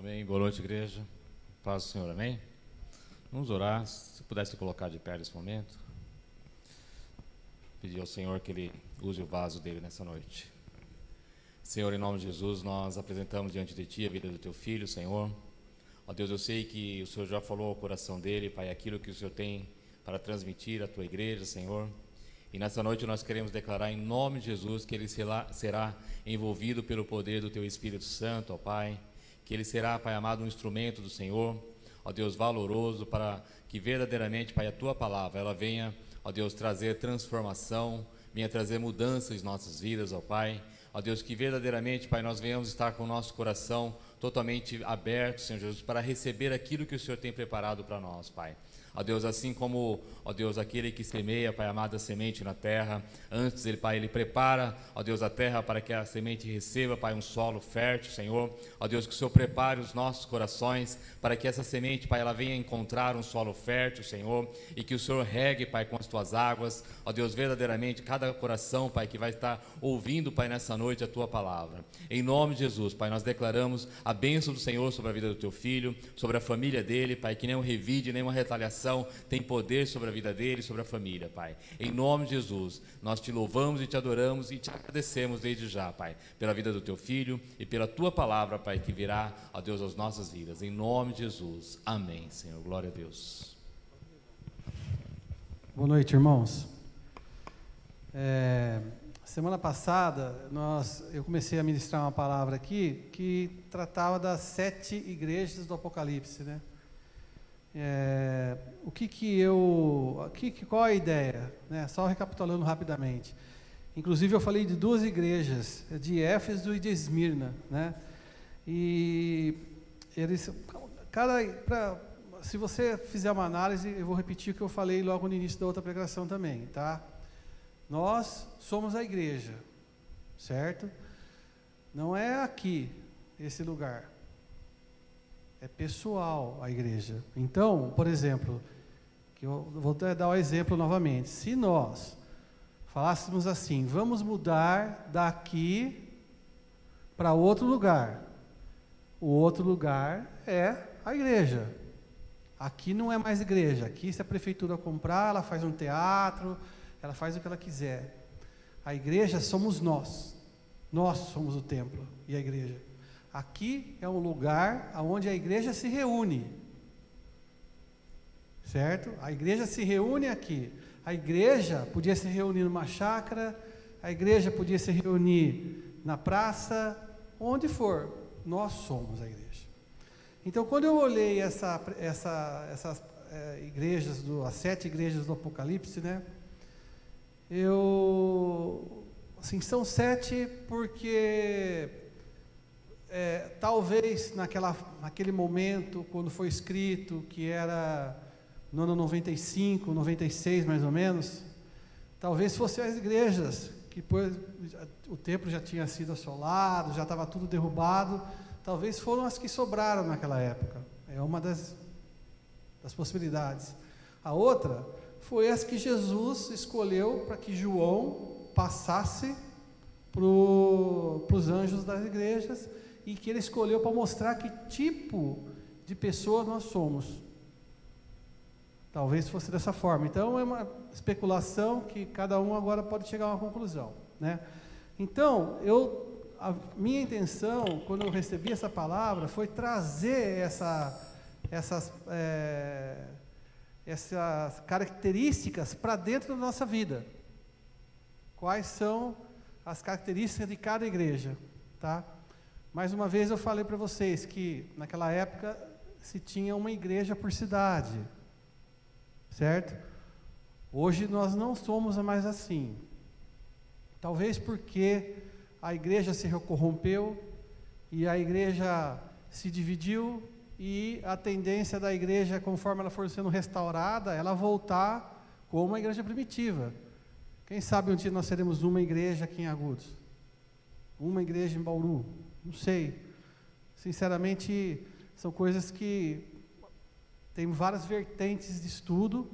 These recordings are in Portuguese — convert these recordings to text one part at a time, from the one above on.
Amém. Boa noite, igreja. Paz do Senhor, amém? Vamos orar. Se pudesse colocar de pé nesse momento. Pedir ao Senhor que Ele use o vaso dele nessa noite. Senhor, em nome de Jesus, nós apresentamos diante de Ti a vida do Teu Filho, Senhor. Ó Deus, eu sei que o Senhor já falou ao coração dele, Pai, aquilo que o Senhor tem para transmitir à Tua igreja, Senhor. E nessa noite nós queremos declarar em nome de Jesus que ele será envolvido pelo poder do Teu Espírito Santo, ó Pai. Que ele será, Pai amado, um instrumento do Senhor, ó Deus, valoroso, para que verdadeiramente, Pai, a Tua palavra, ela venha, ó Deus, trazer transformação, venha trazer mudanças em nossas vidas, ó Pai. Ó Deus, que verdadeiramente, Pai, nós venhamos estar com o nosso coração totalmente aberto, Senhor Jesus, para receber aquilo que o Senhor tem preparado para nós, Pai. Ó Deus, assim como, ó Deus, aquele que semeia, Pai amado, a semente na terra, antes ele, Pai, ele prepara, ó Deus, a terra para que a semente receba, Pai, um solo fértil, Senhor. Ó Deus, que o Senhor prepare os nossos corações para que essa semente, Pai, ela venha encontrar um solo fértil, Senhor, e que o Senhor regue, Pai, com as Tuas águas, ó Deus, verdadeiramente, cada coração, Pai, que vai estar ouvindo, Pai, nessa noite a Tua palavra. Em nome de Jesus, Pai, nós declaramos a bênção do Senhor sobre a vida do Teu Filho, sobre a família dele, Pai, que nenhum revide, nenhuma retaliação tem poder sobre a vida dele, sobre a família, Pai. Em nome de Jesus, nós Te louvamos e Te adoramos e Te agradecemos desde já, Pai, pela vida do Teu Filho e pela Tua palavra, Pai, que virá, ó Deus, às nossas vidas. Em nome de Jesus. Amém, Senhor. Glória a Deus. Boa noite, irmãos. Semana passada, eu comecei a ministrar uma palavra aqui que tratava das 7 igrejas do Apocalipse, né? Qual a ideia, né? Só recapitulando rapidamente. Inclusive eu falei de 2 igrejas, de Éfeso e de Esmirna, né? E eles, se você fizer uma análise, eu vou repetir o que eu falei logo no início da outra pregação também, tá? Nós somos a igreja, certo? Não é aqui, esse lugar. É pessoal a igreja. Então, por exemplo, que eu vou dar o exemplo novamente. Se nós falássemos assim, vamos mudar daqui para outro lugar. O outro lugar é a igreja. Aqui não é mais igreja. Aqui, se a prefeitura comprar, ela faz um teatro, ela faz o que ela quiser. A igreja somos nós. Nós somos o templo e a igreja. Aqui é um lugar onde a igreja se reúne, certo? A igreja se reúne aqui. A igreja podia se reunir numa chácara, a igreja podia se reunir na praça, onde for. Nós somos a igreja. Então, quando eu olhei essas igrejas, as 7 igrejas do Apocalipse, né? Assim, são 7 porque talvez naquele momento, quando foi escrito, que era no ano 95, 96 mais ou menos, talvez fossem as igrejas, que depois o templo já tinha sido assolado, já estava tudo derrubado, talvez foram as que sobraram naquela época. É uma das possibilidades. A outra foi as que Jesus escolheu para que João passasse para os anjos das igrejas, e que ele escolheu para mostrar que tipo de pessoa nós somos. Talvez fosse dessa forma. Então é uma especulação que cada um agora pode chegar a uma conclusão, né? Então, a minha intenção, quando eu recebi essa palavra, foi trazer essas características para dentro da nossa vida. Quais são as características de cada igreja, tá? Mais uma vez eu falei para vocês que naquela época se tinha uma igreja por cidade, certo? Hoje nós não somos mais assim. Talvez porque a igreja se corrompeu e a igreja se dividiu, e a tendência da igreja, conforme ela for sendo restaurada, ela voltar como uma igreja primitiva. Quem sabe um dia nós seremos uma igreja aqui em Agudos, uma igreja em Bauru, não sei. Sinceramente, são coisas que tem várias vertentes de estudo,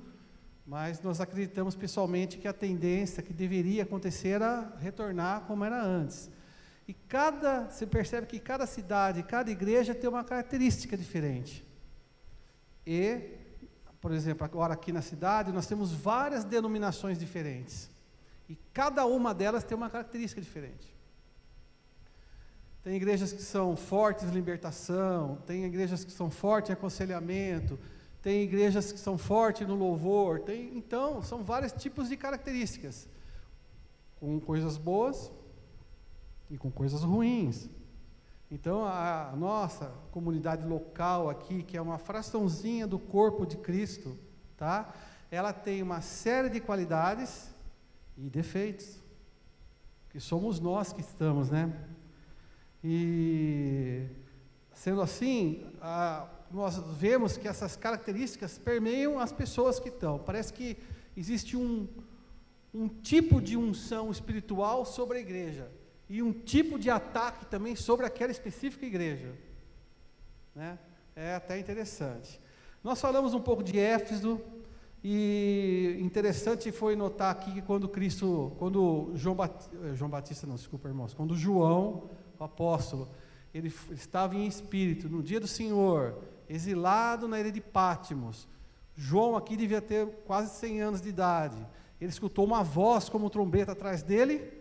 mas nós acreditamos pessoalmente que a tendência que deveria acontecer era retornar como era antes. E você percebe que cada cidade, cada igreja tem uma característica diferente. E, por exemplo, agora aqui na cidade, nós temos várias denominações diferentes. E cada uma delas tem uma característica diferente. Tem igrejas que são fortes em libertação, tem igrejas que são fortes em aconselhamento, tem igrejas que são fortes no louvor, então, são vários tipos de características, com coisas boas e com coisas ruins. Então, a nossa comunidade local aqui, que é uma fraçãozinha do corpo de Cristo, tá? Ela tem uma série de qualidades e defeitos, que somos nós que estamos, né? E, sendo assim, nós vemos que essas características permeiam as pessoas que estão. Parece que existe um tipo de unção espiritual sobre a igreja, e um tipo de ataque também sobre aquela específica igreja, né? É até interessante. Nós falamos um pouco de Éfeso, e interessante foi notar aqui que quando João, o apóstolo, ele estava em espírito, no dia do Senhor, exilado na ilha de Pátimos. João aqui devia ter quase 100 anos de idade. Ele escutou uma voz como trombeta atrás dele,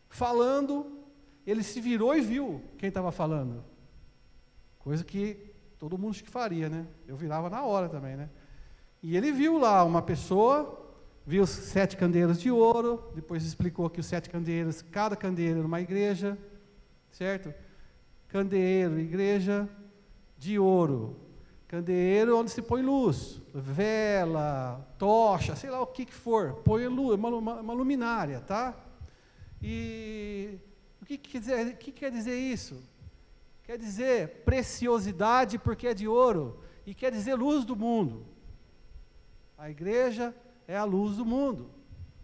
falando. Ele se virou e viu quem estava falando. Coisa que todo mundo acho que faria, né? Eu virava na hora também, né? E ele viu lá uma pessoa, viu os 7 candeeiros de ouro, depois explicou que os 7 candeeiros, cada candeeiro era uma igreja, certo? Candeeiro, igreja de ouro. Candeeiro onde se põe luz, vela, tocha, sei lá o que for, põe luz, uma luminária, tá? E o que quer dizer isso? Quer dizer preciosidade porque é de ouro, e quer dizer luz do mundo. A igreja é a luz do mundo,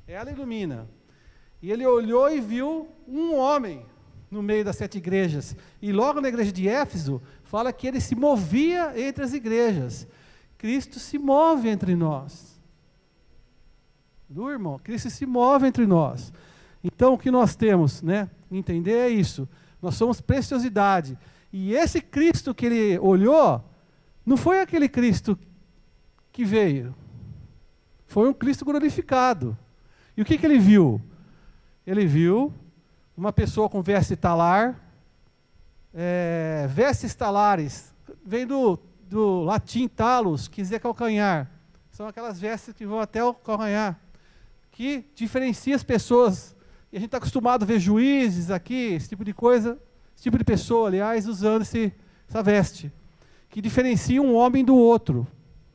ela ilumina. E ele olhou e viu um homem no meio das 7 igrejas, e logo na igreja de Éfeso, fala que ele se movia entre as igrejas. Cristo se move entre nós. Do irmão, Cristo se move entre nós. Então o que nós temos, né, entender é isso, nós somos preciosidade, e esse Cristo que ele olhou, não foi aquele Cristo que veio, foi um Cristo glorificado. E o que ele viu? Ele viu uma pessoa com veste talar, vestes talares, vem do latim talos, que dizer calcanhar, são aquelas vestes que vão até o calcanhar, que diferencia as pessoas, e a gente está acostumado a ver juízes aqui, esse tipo de coisa, esse tipo de pessoa, aliás, usando essa veste, que diferencia um homem do outro,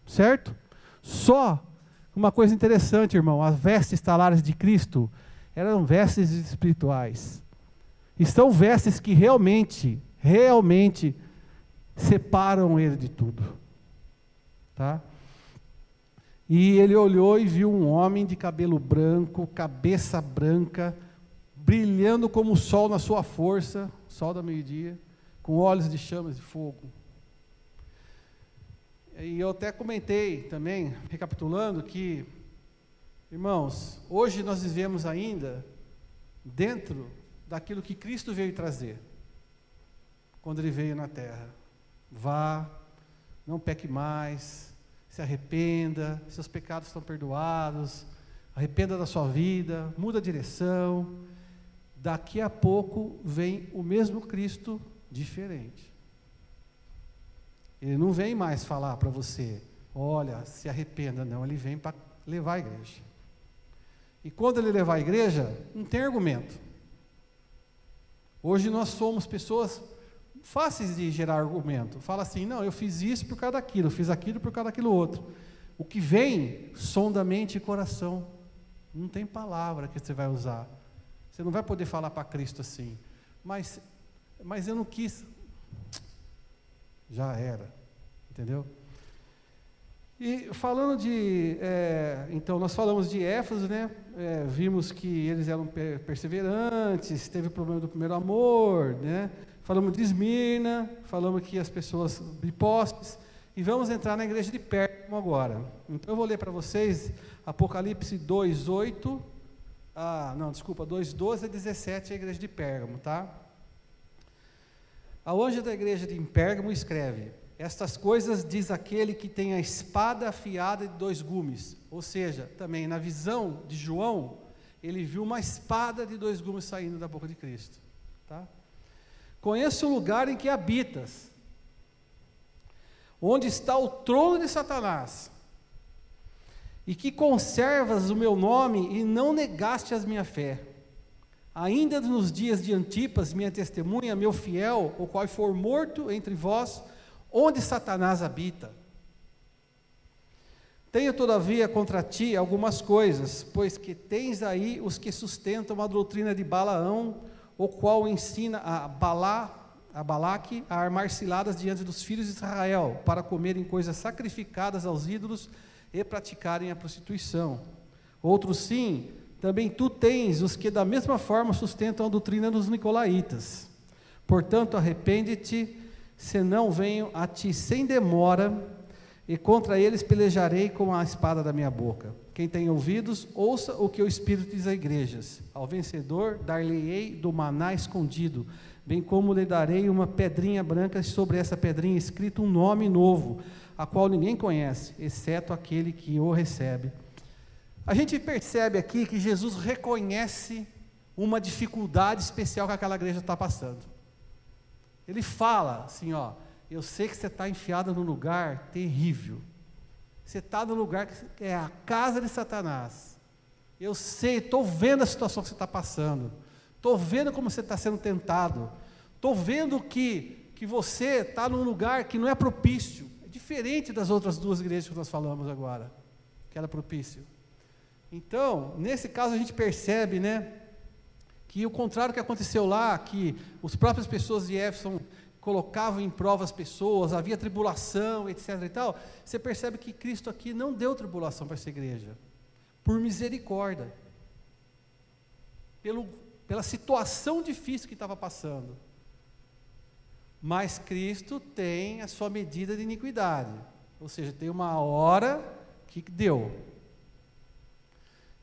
certo? Só uma coisa interessante, irmão, as vestes talares de Cristo eram vestes espirituais. E são vestes que realmente separam ele de tudo. Tá? E ele olhou e viu um homem de cabelo branco, cabeça branca, brilhando como o sol na sua força, sol da meio-dia, com olhos de chamas de fogo. E eu até comentei também, recapitulando, que, irmãos, hoje nós vivemos ainda dentro daquilo que Cristo veio trazer, quando Ele veio na terra. Vá, não peque mais, se arrependa, seus pecados estão perdoados, arrependa da sua vida, muda a direção. Daqui a pouco vem o mesmo Cristo diferente. Ele não vem mais falar para você, olha, se arrependa, não, ele vem para levar a igreja. E quando ele levar a igreja, não tem argumento. Hoje nós somos pessoas fáceis de gerar argumento. Fala assim, não, eu fiz isso por causa daquilo, eu fiz aquilo por causa daquilo outro. O que vem, sonda mente e coração. Não tem palavra que você vai usar. Você não vai poder falar para Cristo assim, mas eu não quis... Já era, entendeu? E falando então nós falamos de Éfeso, né? Vimos que eles eram perseverantes, teve o problema do primeiro amor, né? Falamos de Esmirna, falamos que as pessoas bipostes, e vamos entrar na igreja de Pérgamo agora. Então eu vou ler para vocês Apocalipse 2:8, 2:12 a 17, a igreja de Pérgamo, tá? Ao anjo da igreja de Pérgamo escreve: estas coisas diz aquele que tem a espada afiada de 2 gumes. Ou seja, também na visão de João, ele viu uma espada de 2 gumes saindo da boca de Cristo. Tá? Conheço o lugar em que habitas, onde está o trono de Satanás, e que conservas o meu nome e não negaste a minha fé. Ainda nos dias de Antipas, minha testemunha, meu fiel, o qual for morto entre vós, onde Satanás habita. Tenho, todavia, contra ti algumas coisas, pois que tens aí os que sustentam a doutrina de Balaão, o qual ensina a Balaque a armar ciladas diante dos filhos de Israel, para comerem coisas sacrificadas aos ídolos e praticarem a prostituição. Outros sim, também tu tens os que da mesma forma sustentam a doutrina dos nicolaítas. Portanto, arrepende-te, senão venho a ti sem demora, e contra eles pelejarei com a espada da minha boca. Quem tem ouvidos, ouça o que o Espírito diz às igrejas. Ao vencedor dar-lhe-ei do maná escondido, bem como lhe darei uma pedrinha branca, e sobre essa pedrinha escrito um nome novo, a qual ninguém conhece, exceto aquele que o recebe. A gente percebe aqui que Jesus reconhece uma dificuldade especial que aquela igreja está passando. Ele fala assim, ó: eu sei que você está enfiado num lugar terrível, você está num lugar que é a casa de Satanás, eu sei, estou vendo a situação que você está passando, estou vendo como você está sendo tentado, estou vendo que você está num lugar que não é propício, é diferente das outras 2 igrejas que nós falamos agora, que era propício. Então, nesse caso a gente percebe, né, que o contrário que aconteceu lá, que as próprias pessoas de Éfeso colocavam em prova as pessoas, havia tribulação, etc. e tal, você percebe que Cristo aqui não deu tribulação para essa igreja, por misericórdia, pela situação difícil que estava passando. Mas Cristo tem a sua medida de iniquidade, ou seja, tem uma hora que deu.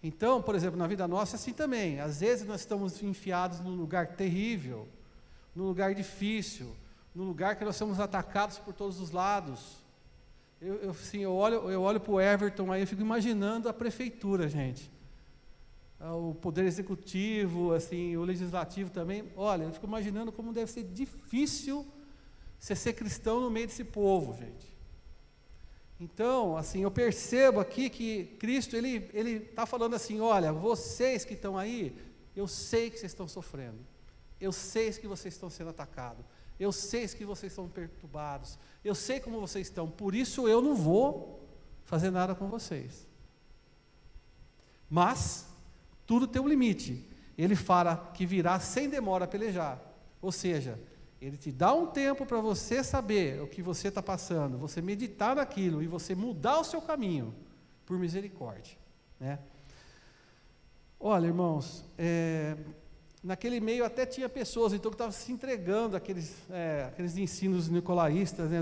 Então, por exemplo, na vida nossa é assim também. Às vezes nós estamos enfiados num lugar terrível, num lugar difícil, num lugar que nós somos atacados por todos os lados. Eu olho para o Everton aí, eu fico imaginando a prefeitura, gente. O poder executivo, assim, o legislativo também. Olha, eu fico imaginando como deve ser difícil você ser cristão no meio desse povo, gente. Então, assim, eu percebo aqui que Cristo, ele está falando assim: olha, vocês que estão aí, eu sei que vocês estão sofrendo, eu sei que vocês estão sendo atacados, eu sei que vocês estão perturbados, eu sei como vocês estão, por isso eu não vou fazer nada com vocês. Mas tudo tem um limite. Ele fala que virá sem demora a pelejar, ou seja, ele te dá um tempo para você saber o que você está passando, você meditar naquilo e você mudar o seu caminho, por misericórdia, né? Olha, irmãos, naquele meio até tinha pessoas então que estavam se entregando àqueles ensinos nicolaístas, né,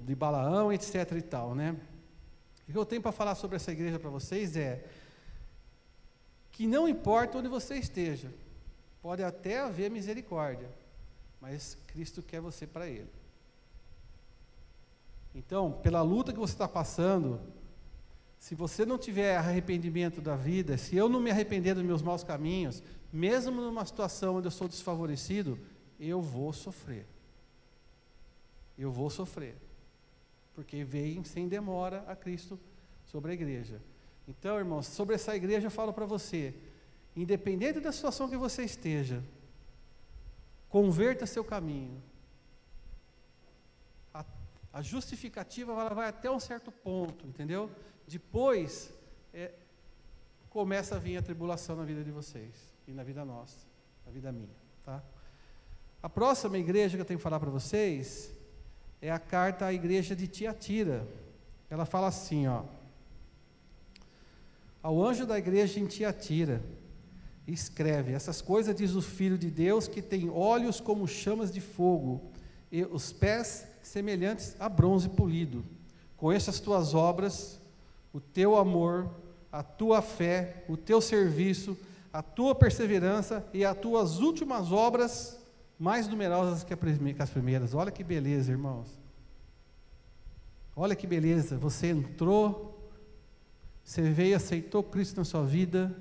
de Balaão, etc. e tal, né? O que eu tenho para falar sobre essa igreja para vocês é que não importa onde você esteja, pode até haver misericórdia, mas Cristo quer você para Ele. Então, pela luta que você está passando, se você não tiver arrependimento da vida, se eu não me arrepender dos meus maus caminhos, mesmo numa situação onde eu sou desfavorecido, eu vou sofrer. Eu vou sofrer. Porque vem sem demora a Cristo sobre a igreja. Então, irmãos, sobre essa igreja eu falo para você, independente da situação que você esteja, converta seu caminho. A justificativa ela vai até um certo ponto, entendeu? Depois, começa a vir a tribulação na vida de vocês, e na vida nossa, na vida minha, tá? A próxima igreja que eu tenho que falar para vocês, é a carta à igreja de Tiatira. Ela fala assim, ó: ao anjo da igreja em Tiatira, escreve: essas coisas diz o Filho de Deus, que tem olhos como chamas de fogo, e os pés semelhantes a bronze polido. Conheço as tuas obras, o teu amor, a tua fé, o teu serviço, a tua perseverança e as tuas últimas obras mais numerosas que as primeiras. Olha que beleza, irmãos. Olha que beleza, você entrou, você veio, aceitou Cristo na sua vida,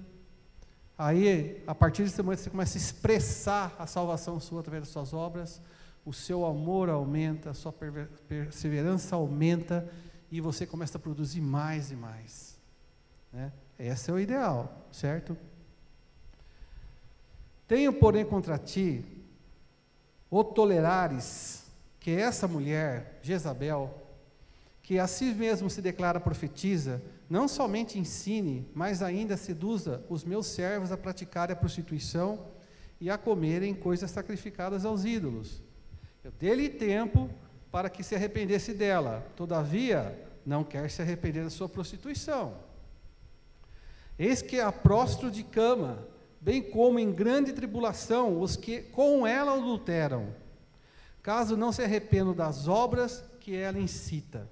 aí, a partir desse momento, você começa a expressar a salvação sua através das suas obras, o seu amor aumenta, a sua perseverança aumenta, e você começa a produzir mais e mais, né? Esse é o ideal, certo? Tenho, porém, contra ti, o tolerares, que essa mulher, Jezabel, que a si mesmo se declara profetiza, não somente ensine, mas ainda seduza os meus servos a praticarem a prostituição e a comerem coisas sacrificadas aos ídolos. Eu dei-lhe tempo para que se arrependesse dela, todavia não quer se arrepender da sua prostituição. Eis que a prostro de cama, bem como em grande tribulação os que com ela adulteram, caso não se arrependam das obras que ela incita.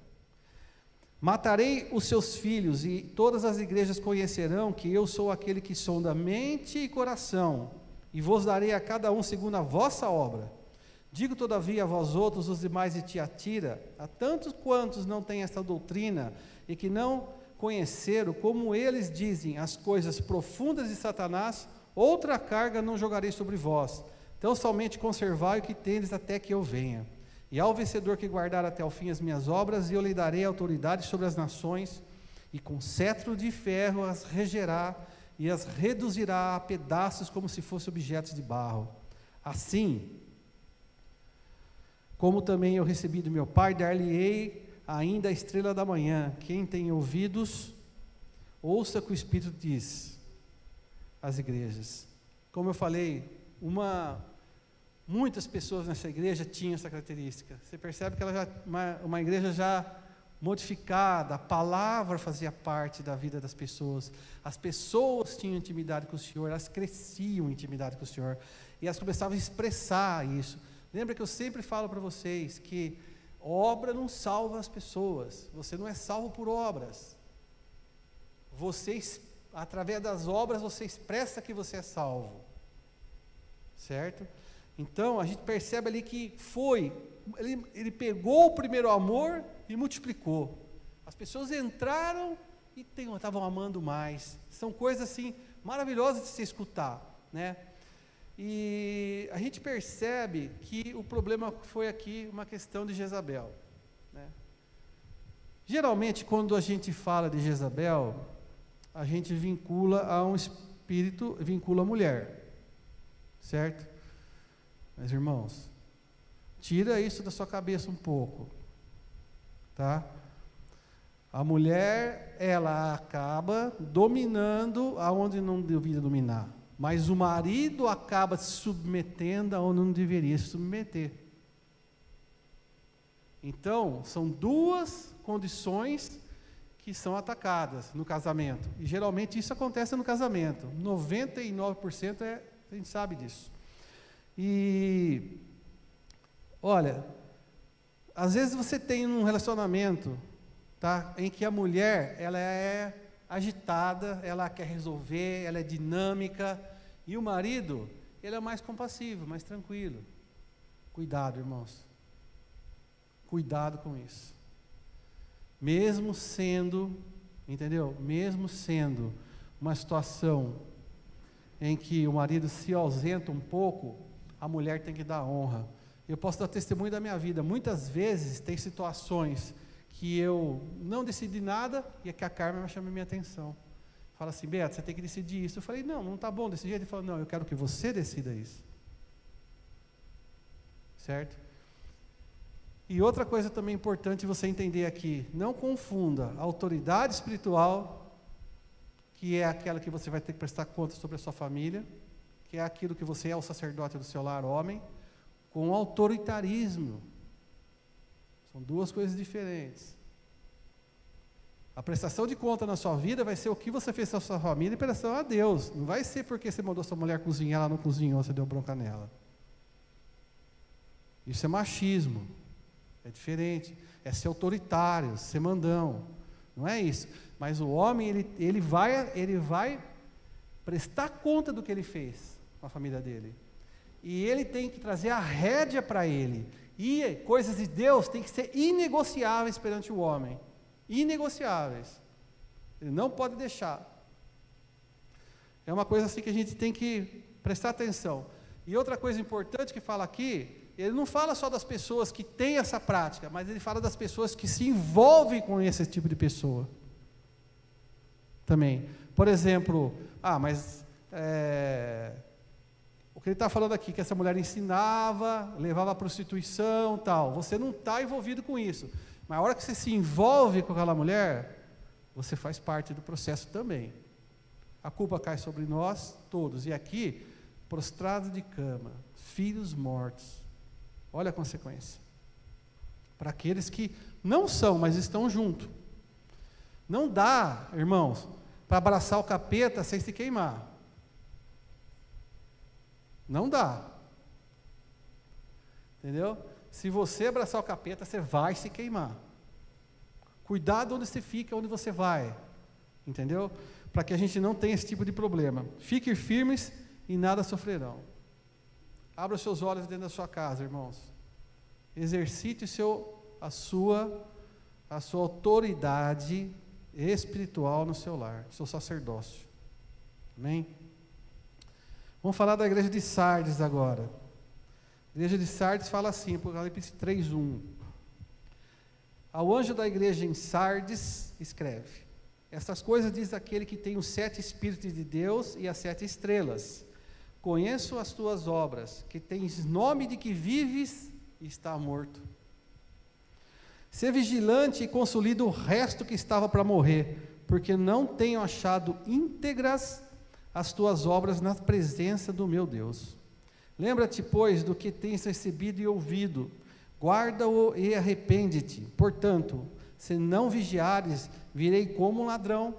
Matarei os seus filhos, e todas as igrejas conhecerão que eu sou aquele que sonda mente e coração, e vos darei a cada um segundo a vossa obra. Digo todavia a vós outros, os demais de Tiatira, a tantos quantos não têm esta doutrina, e que não conheceram, como eles dizem, as coisas profundas de Satanás, outra carga não jogarei sobre vós, então somente conservai o que tendes até que eu venha. E ao vencedor que guardar até o fim as minhas obras, eu lhe darei autoridade sobre as nações, e com cetro de ferro as regerá, e as reduzirá a pedaços como se fossem objetos de barro. Assim, como também eu recebi do meu Pai, dar-lhe-ei ainda a estrela da manhã. Quem tem ouvidos, ouça o que o Espírito diz às igrejas. Como eu falei, muitas pessoas nessa igreja tinham essa característica. Você percebe que ela já uma igreja já modificada, a palavra fazia parte da vida das pessoas. As pessoas tinham intimidade com o Senhor, elas cresciam em intimidade com o Senhor, e elas começavam a expressar isso. Lembra que eu sempre falo para vocês que obra não salva as pessoas, você não é salvo por obras. Através das obras, você expressa que você é salvo, certo? Então, a gente percebe ali que ele pegou o primeiro amor e multiplicou. As pessoas entraram e estavam amando mais. São coisas assim, maravilhosas de se escutar, né? E a gente percebe que o problema foi aqui uma questão de Jezabel, né? Geralmente, quando a gente fala de Jezabel, a gente vincula a um espírito, vincula a mulher, certo? Mas, irmãos, tira isso da sua cabeça um pouco, tá? A mulher, ela acaba dominando aonde não devia dominar, mas o marido acaba se submetendo aonde não deveria se submeter. Então, são duas condições que são atacadas no casamento, e geralmente isso acontece no casamento, 99% a gente sabe disso. E, olha, às vezes você tem um relacionamento, tá, em que a mulher, ela é agitada, ela quer resolver, ela é dinâmica, e o marido, ele é mais compassivo, mais tranquilo. Cuidado, irmãos. Cuidado com isso. Mesmo sendo, entendeu? Mesmo sendo uma situação em que o marido se ausenta um pouco, a mulher tem que dar honra. Eu posso dar testemunho da minha vida. Muitas vezes tem situações que eu não decidi nada e é que a Carmen chama a minha atenção. Fala assim: Beto, você tem que decidir isso. Eu falei: não está bom desse jeito. Ele falou: não, eu quero que você decida isso. Certo? E outra coisa também importante você entender aqui: não confunda a autoridade espiritual, que é aquela que você vai ter que prestar conta sobre a sua família, que é aquilo que você é o sacerdote do seu lar, homem, com o autoritarismo. São duas coisas diferentes. A prestação de conta na sua vida vai ser o que você fez com a sua família em prestação a Deus. Não vai ser porque você mandou sua mulher cozinhar, ela não cozinhou, você deu bronca nela. Isso é machismo. É diferente. É ser autoritário, ser mandão. Não é isso. Mas o homem, ele vai prestar conta do que ele fez com a família dele. e ele tem que trazer a rédea para ele. E coisas de Deus têm que ser inegociáveis perante o homem. Inegociáveis. Ele não pode deixar. É uma coisa assim que a gente tem que prestar atenção. E outra coisa importante que fala aqui, ele não fala só das pessoas que têm essa prática, mas ele fala das pessoas que se envolvem com esse tipo de pessoa. Também. Por exemplo, o que ele está falando aqui, que essa mulher ensinava, levava à prostituição, tal. Você não está envolvido com isso. Mas a hora que você se envolve com aquela mulher, você faz parte do processo também. A culpa cai sobre nós todos. E aqui, prostrados de cama, filhos mortos. Olha a consequência. Para aqueles que não são, mas estão junto. Não dá, irmãos, para abraçar o capeta sem se queimar. Não dá. Entendeu? Se você abraçar o capeta, você vai se queimar. Cuidado onde você fica, onde você vai. Entendeu? Para que a gente não tenha esse tipo de problema. Fiquem firmes e nada sofrerão. Abra os seus olhos dentro da sua casa, irmãos. Exercite a sua autoridade espiritual no seu lar, seu sacerdócio. Amém? Vamos falar da igreja de Sardes agora. A igreja de Sardes fala assim, Apocalipse 3:1. Ao anjo da igreja em Sardes, escreve: estas coisas diz aquele que tem os 7 Espíritos de Deus e as 7 estrelas. Conheço as tuas obras, que tens nome de que vives e está morto. Sê vigilante e consolida o resto que estava para morrer, porque não tenho achado íntegras as tuas obras na presença do meu Deus. Lembra-te, pois, do que tens recebido e ouvido, guarda-o e arrepende-te. Portanto, se não vigiares, virei como um ladrão,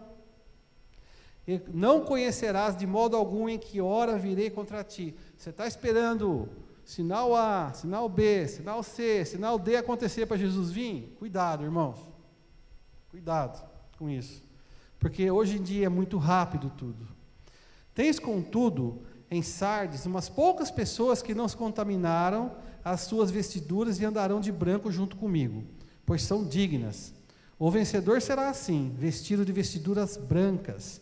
e não conhecerás de modo algum em que hora virei contra ti. Você está esperando sinal A, sinal B, sinal C, sinal D acontecer para Jesus vir? Cuidado, irmãos. Cuidado com isso. Porque hoje em dia é muito rápido tudo. Tens, contudo, em Sardes, umas poucas pessoas que não se contaminaram as suas vestiduras e andarão de branco junto comigo, pois são dignas. O vencedor será assim, vestido de vestiduras brancas,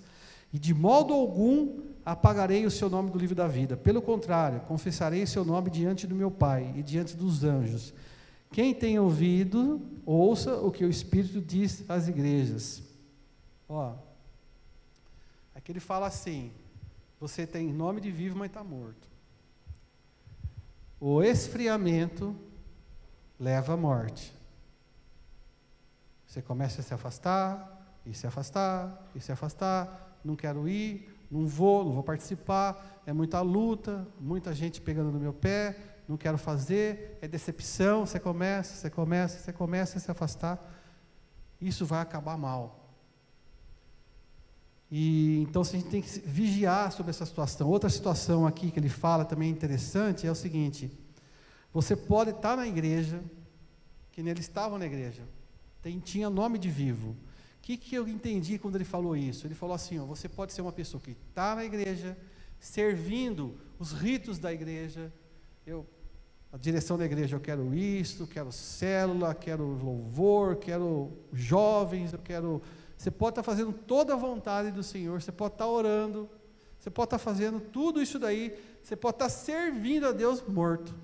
e de modo algum apagarei o seu nome do livro da vida. Pelo contrário, confessarei o seu nome diante do meu Pai e diante dos anjos. Quem tem ouvido, ouça o que o Espírito diz às igrejas. Aqui ele fala assim: você tem nome de vivo, mas está morto. O esfriamento leva à morte. Você começa a se afastar, e se afastar, e se afastar. Não quero ir, não vou participar. É muita luta, muita gente pegando no meu pé. Não quero fazer, é decepção. Você começa a se afastar. Isso vai acabar mal. E então a gente tem que vigiar sobre essa situação. Outra situação aqui que ele fala também interessante é o seguinte: você pode estar na igreja, que eles estavam na igreja, tinha nome de vivo. O que eu entendi quando ele falou isso? Ele falou assim: você pode ser uma pessoa que está na igreja, servindo os ritos da igreja. A direção da igreja, eu quero isso, quero célula, quero louvor, quero jovens, Você pode estar fazendo toda a vontade do Senhor, você pode estar orando, você pode estar fazendo tudo isso daí, você pode estar servindo a Deus morto.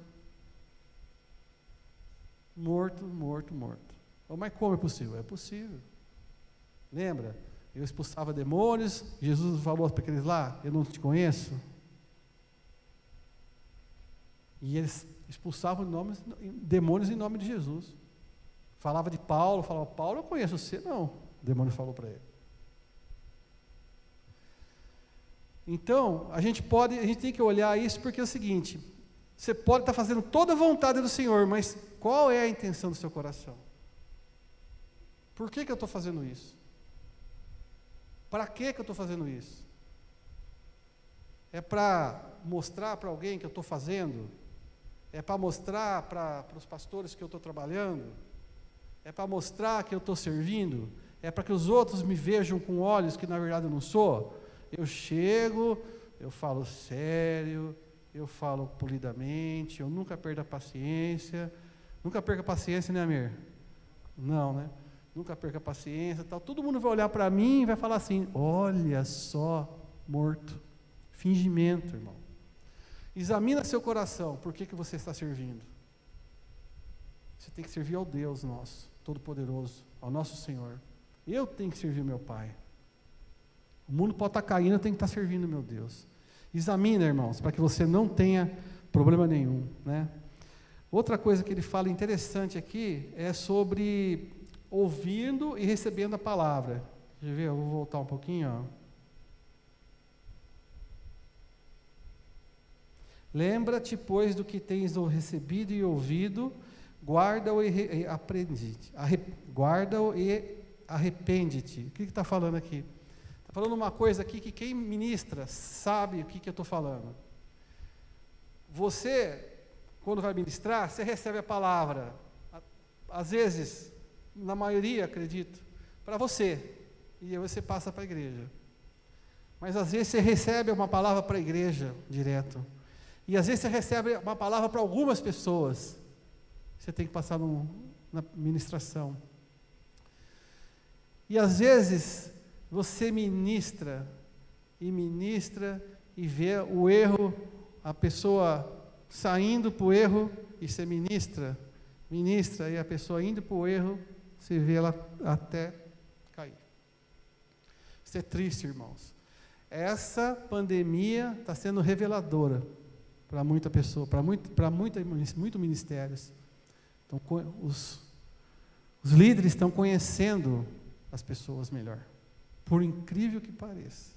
Morto. Mas como é possível? É possível. Lembra? Eu expulsava demônios, Jesus falou para aqueles lá: eu não te conheço. E eles expulsavam demônios em nome de Jesus. Falava de Paulo, Paulo, eu conheço você. Não, o demônio falou para ele. Então, a gente tem que olhar isso, porque é o seguinte: você pode estar fazendo toda a vontade do Senhor, mas qual é a intenção do seu coração? Por que eu estou fazendo isso? Para que eu estou fazendo isso? É para mostrar para alguém que eu estou fazendo? É para mostrar para os pastores que eu estou trabalhando? É para mostrar que eu estou servindo? É para que os outros me vejam com olhos que na verdade eu não sou? Eu chego, eu falo sério, eu falo polidamente, eu nunca perco a paciência. Nunca perca a paciência, né, Amir? Não, né? Nunca perca a paciência, tal. Todo mundo vai olhar para mim e vai falar assim: olha só, morto. Fingimento, irmão. Examina seu coração, por que você está servindo? Você tem que servir ao Deus nosso, Todo-Poderoso, ao nosso Senhor. Eu tenho que servir meu Pai. O mundo pode estar caindo, eu tenho que estar servindo meu Deus. Examina, irmãos, para que você não tenha problema nenhum, né? Outra coisa que ele fala interessante aqui é sobre ouvindo e recebendo a palavra. Deixa eu ver, eu vou voltar um pouquinho, ó. Lembra-te, pois, do que tens recebido e ouvido, guarda-o e aprende-te. Guarda-o e arrepende-te. O que está falando aqui? Está falando uma coisa aqui que quem ministra sabe o que eu estou falando. Você, quando vai ministrar, você recebe a palavra, às vezes, na maioria, acredito, para você, e aí você passa para a igreja. Mas às vezes você recebe uma palavra para a igreja, direto. E às vezes você recebe uma palavra para algumas pessoas. Você tem que passar na ministração. E às vezes você ministra e vê o erro, a pessoa saindo para o erro, e você ministra, e a pessoa indo para o erro, você vê ela até cair. Isso é triste, irmãos. Essa pandemia está sendo reveladora para muita pessoa, para muitos ministérios. Então, os líderes estão conhecendo as pessoas melhor, por incrível que pareça.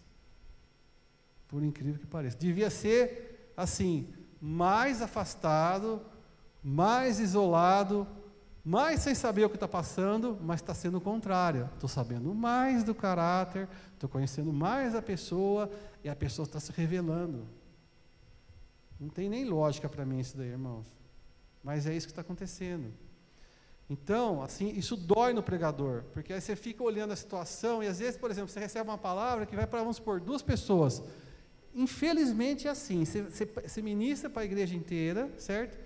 Por incrível que pareça. Devia ser assim, mais afastado, mais isolado, mais sem saber o que está passando, mas está sendo o contrário. Estou sabendo mais do caráter, estou conhecendo mais a pessoa, e a pessoa está se revelando. Não tem nem lógica para mim isso daí, irmãos. Mas é isso que está acontecendo. Então, assim, isso dói no pregador, porque aí você fica olhando a situação, e às vezes, por exemplo, você recebe uma palavra que vai para, vamos supor, 2 pessoas. Infelizmente é assim, você ministra para a igreja inteira, certo?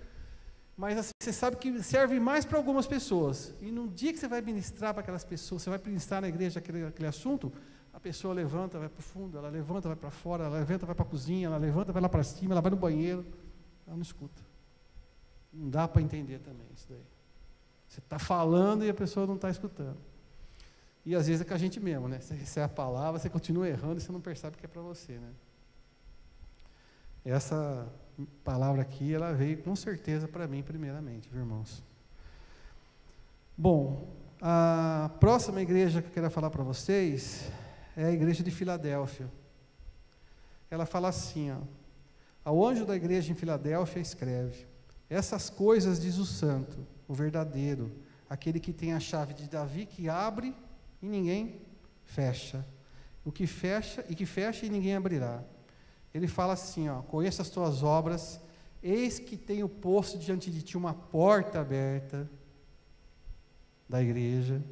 Mas assim, você sabe que serve mais para algumas pessoas. E no dia que você vai ministrar para aquelas pessoas, você vai ministrar na igreja aquele assunto, a pessoa levanta, vai para o fundo, ela levanta, vai para fora, ela levanta, vai para a cozinha, ela levanta, vai lá para cima, ela vai no banheiro, ela não escuta. Não dá para entender também isso daí. Você está falando e a pessoa não está escutando. E às vezes é com a gente mesmo, né? Você recebe a palavra, você continua errando e você não percebe que é para você, né? Essa palavra aqui, ela veio com certeza para mim primeiramente, viu, irmãos? Bom, a próxima igreja que eu quero falar para vocês é a igreja de Filadélfia. Ela fala assim, ó: ao anjo da igreja em Filadélfia escreve: essas coisas diz o santo, o verdadeiro, aquele que tem a chave de Davi, que abre e ninguém fecha, que fecha e ninguém abrirá. Ele fala assim, ó: conheço as tuas obras, eis que tenho posto diante de ti uma porta aberta da igreja,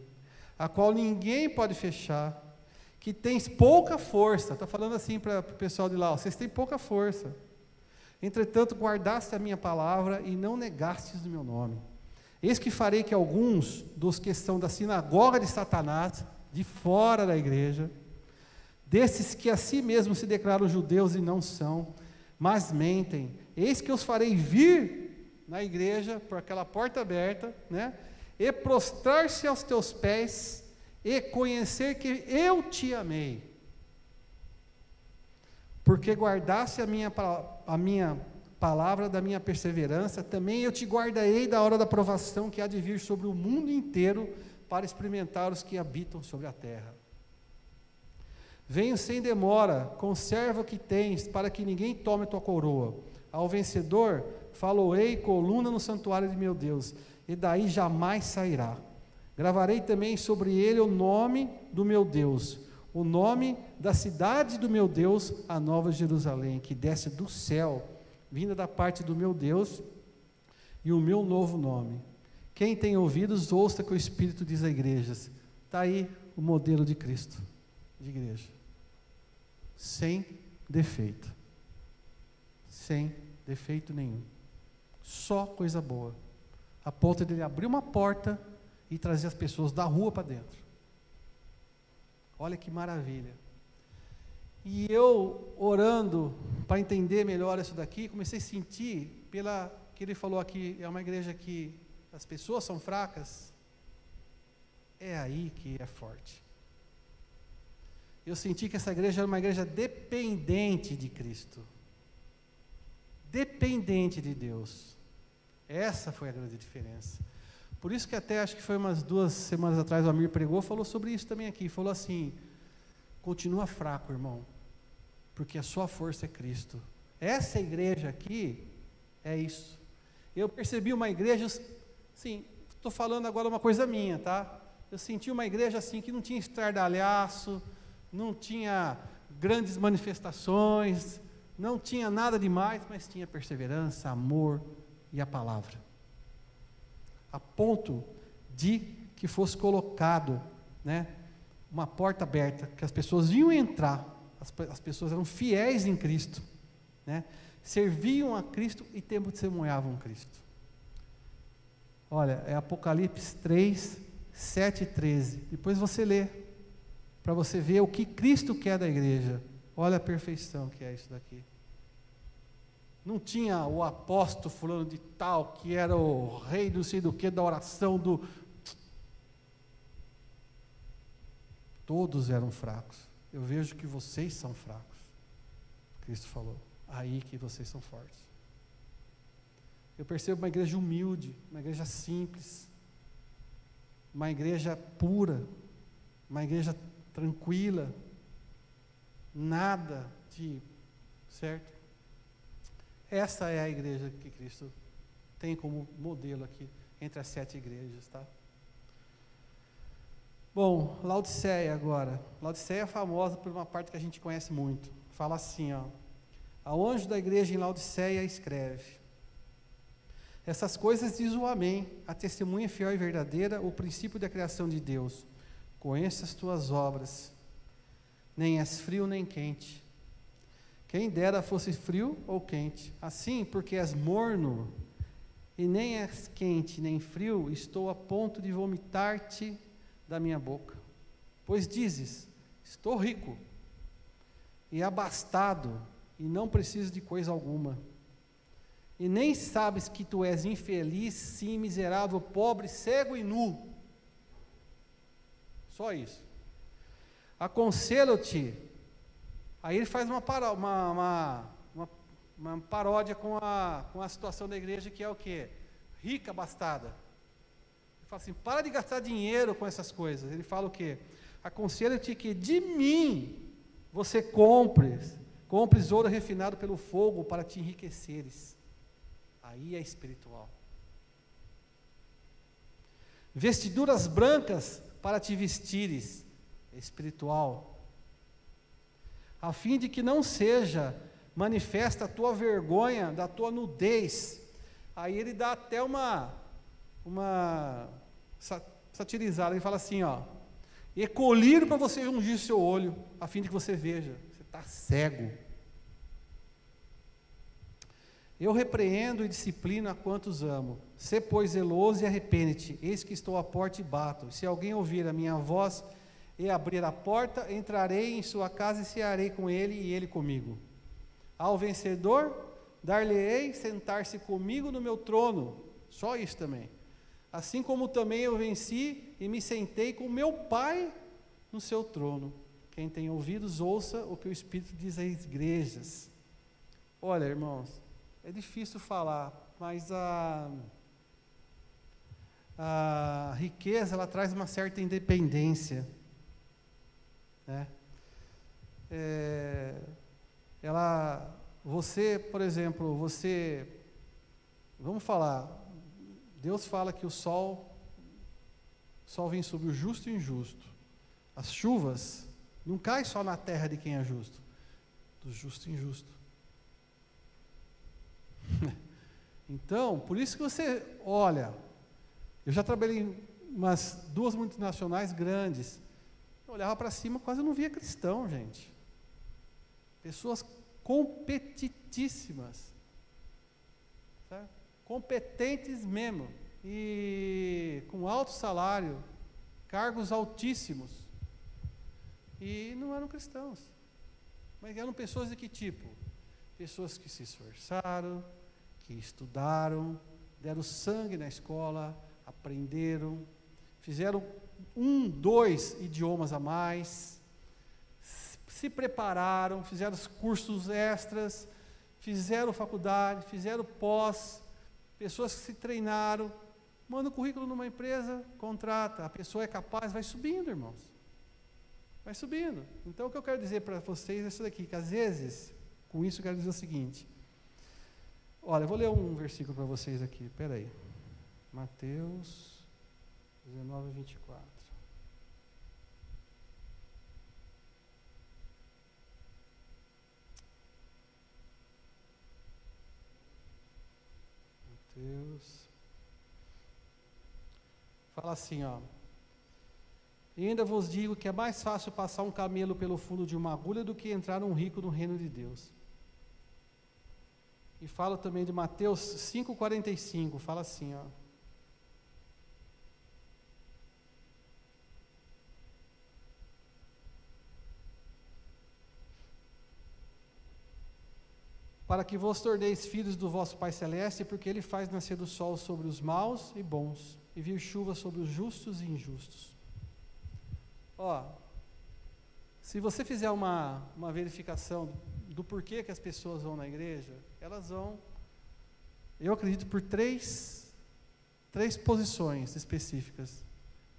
a qual ninguém pode fechar, que tens pouca força. Está falando assim para o pessoal de lá, ó: vocês têm pouca força. Entretanto, guardaste a minha palavra e não negastes o meu nome. Eis que farei que alguns dos que estão da sinagoga de Satanás, de fora da igreja, desses que a si mesmos se declaram judeus e não são, mas mentem, eis que os farei vir na igreja, por aquela porta aberta, né? E prostrar-se aos teus pés, e conhecer que eu te amei. Porque guardaste a minha palavra da minha perseverança, também eu te guardarei da hora da provação que há de vir sobre o mundo inteiro, para experimentar os que habitam sobre a terra. Venho sem demora, conserva o que tens, para que ninguém tome tua coroa. Ao vencedor, faloei coluna no santuário de meu Deus, e daí jamais sairá. Gravarei também sobre ele o nome do meu Deus, o nome da cidade do meu Deus, a nova Jerusalém, que desce do céu, vinda da parte do meu Deus, e o meu novo nome. Quem tem ouvidos, ouça que o Espírito diz a igrejas. Está aí o modelo de Cristo, de igreja. Sem defeito. Sem defeito nenhum. Só coisa boa. A ponto de ele abrir uma porta e trazer as pessoas da rua para dentro. Olha que maravilha. E eu, orando para entender melhor isso daqui, comecei a sentir, que ele falou aqui, é uma igreja que as pessoas são fracas, é aí que é forte. Eu senti que essa igreja era uma igreja dependente de Cristo. Dependente de Deus. Essa foi a grande diferença. Por isso que até, acho que foi umas 2 semanas atrás, o Amir pregou, falou sobre isso também aqui, falou assim, continua fraco, irmão, porque a sua força é Cristo. Essa igreja aqui, é isso. Eu percebi uma igreja, sim, estou falando agora uma coisa minha, tá? Eu senti uma igreja assim, que não tinha estardalhaço, não tinha grandes manifestações, não tinha nada demais, mas tinha perseverança, amor e a palavra. A ponto de que fosse colocado, né, uma porta aberta, que as pessoas iam entrar, as pessoas eram fiéis em Cristo, né, serviam a Cristo e testemunhavam Cristo. Olha, é Apocalipse 3, 7 e 13. Depois você lê, para você ver o que Cristo quer da igreja. Olha a perfeição que é isso daqui. Não tinha o apóstolo fulano de tal, que era o rei do sei do que, da oração do... Todos eram fracos. Eu vejo que vocês são fracos. Cristo falou, aí que vocês são fortes. Eu percebo uma igreja humilde, uma igreja simples, uma igreja pura, uma igreja tranquila, nada de... certo? Essa é a igreja que Cristo tem como modelo aqui, entre as 7 igrejas, tá? Bom, Laodiceia agora. Laodiceia é famosa por uma parte que a gente conhece muito. Fala assim, ó. Ao anjo da igreja em Laodiceia escreve: essas coisas diz o Amém, a testemunha fiel e verdadeira, o princípio da criação de Deus. Conheço as tuas obras, nem és frio nem quente. Quem dera fosse frio ou quente. Assim, porque és morno, e nem és quente nem frio, estou a ponto de vomitar-te da minha boca. Pois dizes, estou rico, e abastado, e não preciso de coisa alguma. E nem sabes que tu és infeliz, sim, miserável, pobre, cego e nu. Só isso. Aconselho-te. Aí ele faz uma paródia com a situação da igreja, que é o quê? Rica, abastada. Ele fala assim, para de gastar dinheiro com essas coisas. Ele fala o quê? Aconselho-te que de mim você compres ouro refinado pelo fogo para te enriqueceres. Aí é espiritual. Vestiduras brancas para te vestires. É espiritual. A fim de que não seja manifesta a tua vergonha da tua nudez. Aí ele dá até uma satirizada, ele fala assim, ó, e colírio para você ungir seu olho, a fim de que você veja, você está cego. Eu repreendo e disciplino a quantos amo. Sê, pois, zeloso e arrepende-te, eis que estou à porta e bato. Se alguém ouvir a minha voz e abrir a porta, entrarei em sua casa e cearei com ele e ele comigo. Ao vencedor, dar-lhe-ei sentar-se comigo no meu trono. Só isso também. Assim como também eu venci e me sentei com meu Pai no seu trono. Quem tem ouvidos, ouça o que o Espírito diz às igrejas. Olha, irmãos, é difícil falar, mas a riqueza, ela traz uma certa independência. Né? Você, por exemplo, vamos falar, Deus fala que o sol vem sobre o justo e o injusto. As chuvas não caem só na terra de quem é justo, do justo e injusto. Então, por isso que você olha, eu já trabalhei em umas 2 multinacionais grandes, eu olhava para cima, quase não via cristão, gente. Pessoas competitíssimas. tá? Competentes mesmo, e com alto salário, cargos altíssimos, e não eram cristãos. Mas eram pessoas de que tipo? Pessoas que se esforçaram, que estudaram, deram sangue na escola, aprenderam, fizeram 1, 2 idiomas a mais, se prepararam, fizeram cursos extras, fizeram faculdade, fizeram pós, pessoas que se treinaram, manda o currículo numa empresa, contrata, a pessoa é capaz, vai subindo, irmãos. Vai subindo. Então, o que eu quero dizer para vocês é isso daqui, que às vezes, com isso eu quero dizer o seguinte. Olha, eu vou ler um versículo para vocês aqui, espera aí. Mateus 19, 24. Mateus. Fala assim, ó. E ainda vos digo que é mais fácil passar um camelo pelo fundo de uma agulha do que entrar um rico no reino de Deus. E fala também de Mateus 5,45, fala assim, ó. Para que vos torneis filhos do vosso Pai Celeste, porque Ele faz nascer do sol sobre os maus e bons, e vir chuva sobre os justos e injustos. Ó, se você fizer uma verificação do porquê que as pessoas vão na igreja, elas vão, eu acredito, por três posições específicas.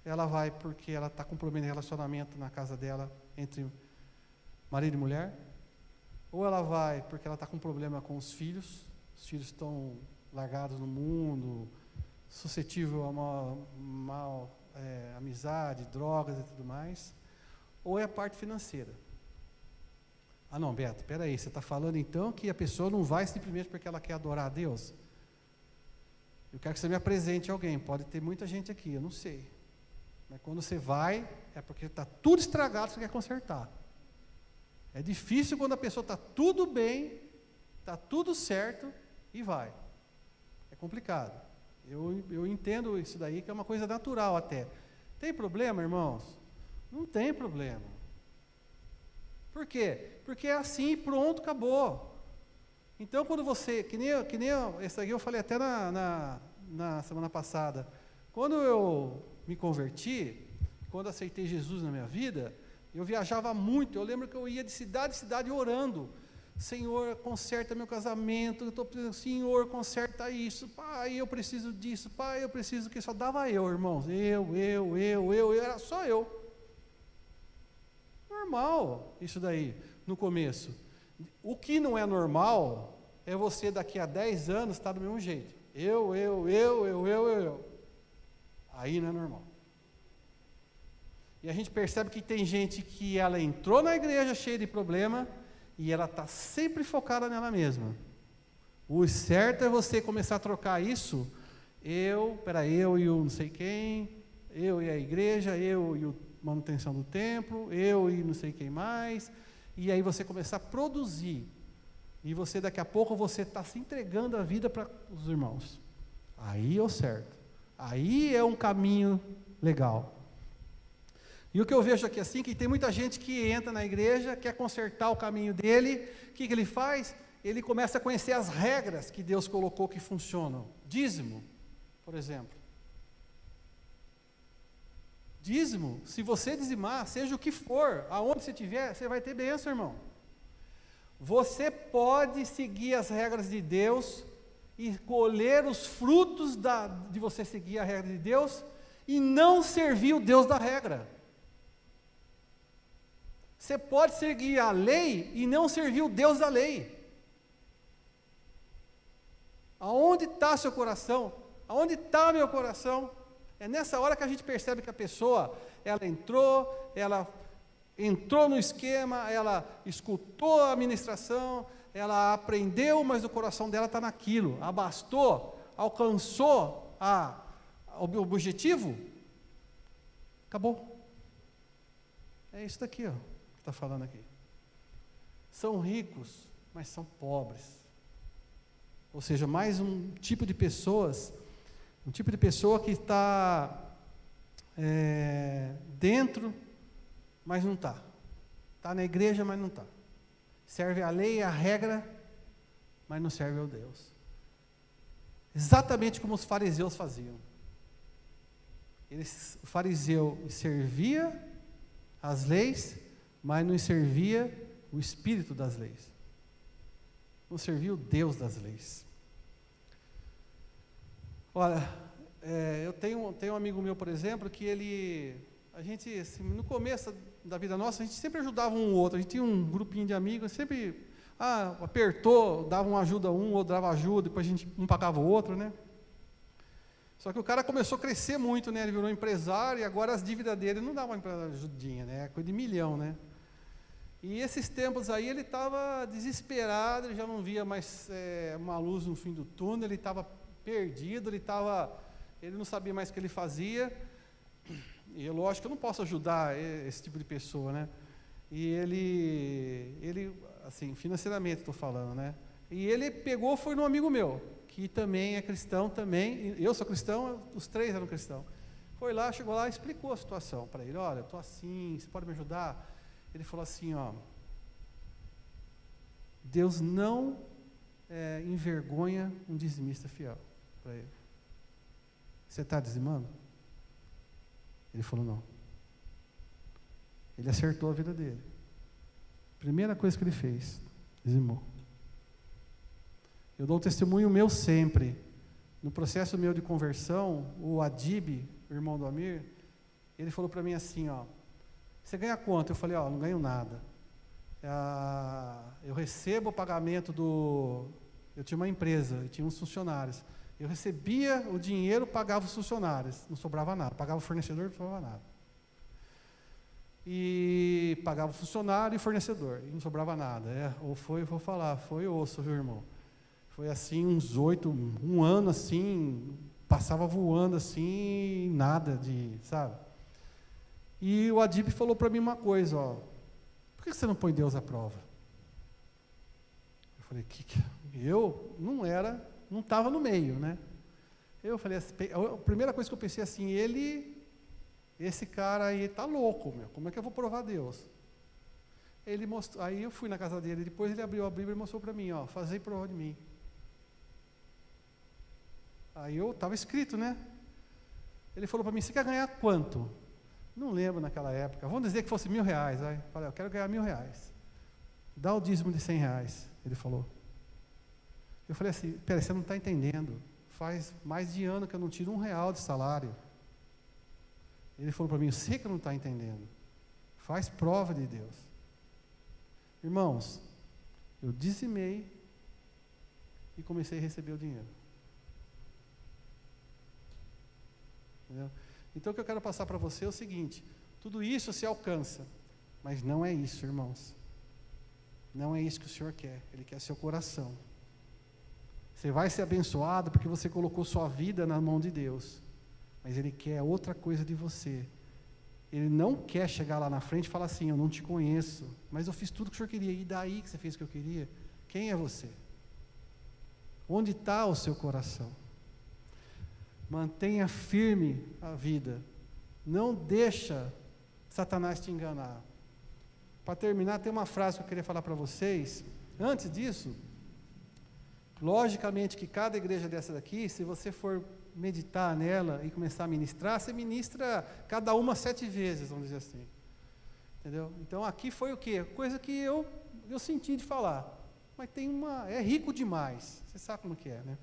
Ela vai porque ela está com problema de relacionamento na casa dela, entre marido e mulher, ou ela vai porque ela está com problema com os filhos estão largados no mundo, suscetível a mal amizade, drogas e tudo mais, ou é a parte financeira. Ah não, Beto, espera aí, você está falando então que a pessoa não vai simplesmente porque ela quer adorar a Deus? Eu quero que você me apresente alguém, pode ter muita gente aqui, eu não sei, mas quando você vai, é porque está tudo estragado, você quer consertar. É difícil quando a pessoa está tudo bem, está tudo certo e vai. É complicado. Eu entendo isso daí, que é uma coisa natural até. Tem problema, irmãos? Não tem problema. Por quê? Porque é assim, pronto, acabou. Então, quando você, que nem esse aqui eu falei até na semana passada, quando eu me converti, quando aceitei Jesus na minha vida, eu viajava muito, eu lembro que eu ia de cidade em cidade orando. Senhor, conserta meu casamento, eu estou precisando, Senhor, conserta isso, Pai, eu preciso disso, Pai, eu preciso que só dava eu, irmãos, era só eu. Normal isso daí, no começo. O que não é normal é você daqui a 10 anos estar do mesmo jeito. Eu. Aí não é normal. E a gente percebe que tem gente que ela entrou na igreja cheia de problema, e ela está sempre focada nela mesma. O certo é você começar a trocar isso, eu e o não sei quem, eu e a igreja, eu e a manutenção do templo, eu e não sei quem mais, e aí você começar a produzir, e você daqui a pouco você está se entregando a vida para os irmãos. Aí é o certo, aí é um caminho legal. E o que eu vejo aqui assim, que tem muita gente que entra na igreja, quer consertar o caminho dele, o que ele faz? Ele começa a conhecer as regras que Deus colocou que funcionam. Dízimo, por exemplo. Dízimo, se você dizimar, seja o que for, aonde você estiver, você vai ter bênção, irmão. Você pode seguir as regras de Deus e colher os frutos de você seguir a regra de Deus e não servir o Deus da regra. Você pode seguir a lei e não servir o Deus da lei. Aonde está seu coração? Aonde está meu coração? É nessa hora que a gente percebe que a pessoa, ela entrou no esquema, ela escutou a ministração, ela aprendeu, mas o coração dela está naquilo, abastou, alcançou o objetivo, acabou. É isso daqui, ó. Está falando aqui. São ricos, mas são pobres. Ou seja, mais um tipo de pessoa que está dentro, mas não está. Está na igreja, mas não está. Serve a lei, a regra, mas não serve ao Deus. Exatamente como os fariseus faziam. O fariseu servia as leis, mas não servia o espírito das leis. Não servia o Deus das leis. Olha, eu tenho um amigo meu, por exemplo, que a gente, assim, no começo da vida nossa, a gente sempre ajudava um ou outro. A gente tinha um grupinho de amigos, sempre, apertou, dava uma ajuda a um, outro dava ajuda, depois a gente um pagava o outro, né? Só que o cara começou a crescer muito, né? Ele virou empresário e agora as dívidas dele não davam para ajudinha, né? Coisa de milhão, né? E esses tempos aí ele estava desesperado, ele já não via mais uma luz no fim do túnel, ele estava perdido, ele não sabia mais o que ele fazia. E lógico que eu não posso ajudar esse tipo de pessoa, né? E ele assim, financeiramente estou falando, né? E ele foi num amigo meu, que também é cristão também, eu sou cristão, os três eram cristãos. Foi lá, chegou lá e explicou a situação para ele. Olha, eu estou assim, você pode me ajudar? Ele falou assim, Deus não envergonha um dizimista fiel para ele. Você está dizimando? Ele falou, não. Ele acertou a vida dele. Primeira coisa que ele fez, dizimou. Eu dou um testemunho meu sempre. No processo meu de conversão, o Adib, o irmão do Amir, ele falou para mim assim, você ganha quanto? Eu falei, não ganho nada. Eu recebo o pagamento eu tinha uma empresa, eu tinha uns funcionários. Eu recebia o dinheiro, pagava os funcionários, não sobrava nada. Pagava o fornecedor, não sobrava nada. E pagava o funcionário e o fornecedor, e não sobrava nada. Foi osso, viu, irmão? Foi assim, um ano assim, passava voando assim, nada sabe? E o Adib falou para mim uma coisa, por que você não põe Deus à prova? Eu falei, eu não estava no meio, né? Eu falei, a primeira coisa que eu pensei assim, esse cara aí está louco, como é que eu vou provar Deus? Ele mostrou, aí eu fui na casa dele, depois ele abriu a Bíblia e mostrou para mim, fazei prova de mim. Aí estava escrito, né? Ele falou para mim, você quer ganhar quanto? Não lembro naquela época, vamos dizer que fosse R$1.000, vai. Falei, eu quero ganhar R$1.000. Dá o dízimo de R$100, ele falou. Eu falei assim, peraí, você não está entendendo, faz mais de ano que eu não tiro R$1 de salário. Ele falou para mim, eu sei que não está entendendo, faz prova de Deus. Irmãos, eu dizimei e comecei a receber o dinheiro. Entendeu? Então o que eu quero passar para você é o seguinte, tudo isso se alcança, mas não é isso, irmãos. Não é isso que o Senhor quer, Ele quer seu coração. Você vai ser abençoado porque você colocou sua vida na mão de Deus, mas Ele quer outra coisa de você. Ele não quer chegar lá na frente e falar assim, eu não te conheço, mas eu fiz tudo que o Senhor queria, e daí que você fez o que eu queria? Quem é você? Onde está o seu coração? Mantenha firme a vida, não deixa Satanás te enganar. Para terminar, tem uma frase que eu queria falar para vocês. Antes disso, logicamente que cada igreja dessa daqui, se você for meditar nela e começar a ministrar, você ministra cada uma 7 vezes, vamos dizer assim. Entendeu? Então aqui foi o quê? Coisa que eu senti de falar. Mas é rico demais. Você sabe como que é, né?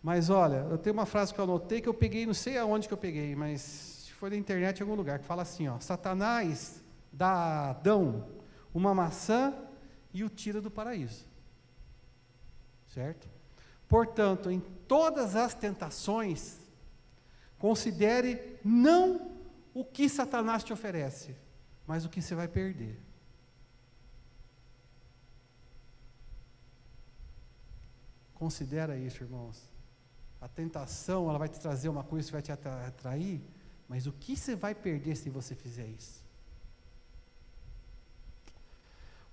Mas olha, eu tenho uma frase que eu anotei, que eu peguei, não sei aonde que eu peguei, mas foi na internet em algum lugar, que fala assim, Satanás dá a Adão uma maçã e o tira do paraíso. Certo? Portanto, em todas as tentações, considere não o que Satanás te oferece, mas o que você vai perder. Considera isso, irmãos. A tentação, ela vai te trazer uma coisa que vai te atrair, mas o que você vai perder se você fizer isso?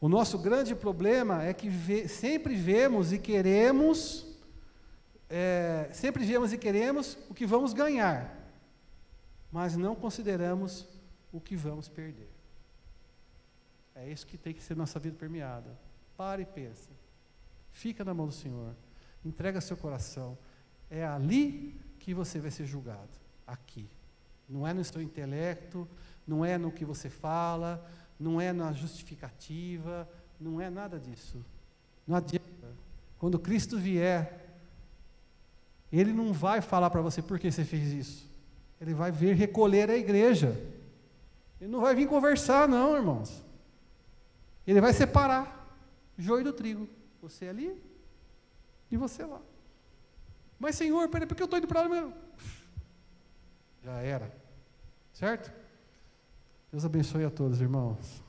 O nosso grande problema é que sempre vemos e queremos o que vamos ganhar, mas não consideramos o que vamos perder. É isso que tem que ser nossa vida permeada. Para e pensa. Fica na mão do Senhor. Entrega seu coração. É ali que você vai ser julgado. Aqui. Não é no seu intelecto, não é no que você fala, não é na justificativa, não é nada disso. Não adianta. Quando Cristo vier, Ele não vai falar para você por que você fez isso. Ele vai vir recolher a igreja. Ele não vai vir conversar, não, irmãos. Ele vai separar joio do trigo. Você ali e você lá. Mas, Senhor, peraí, por que eu estou indo para lá mesmo? Já era. Certo? Deus abençoe a todos, irmãos.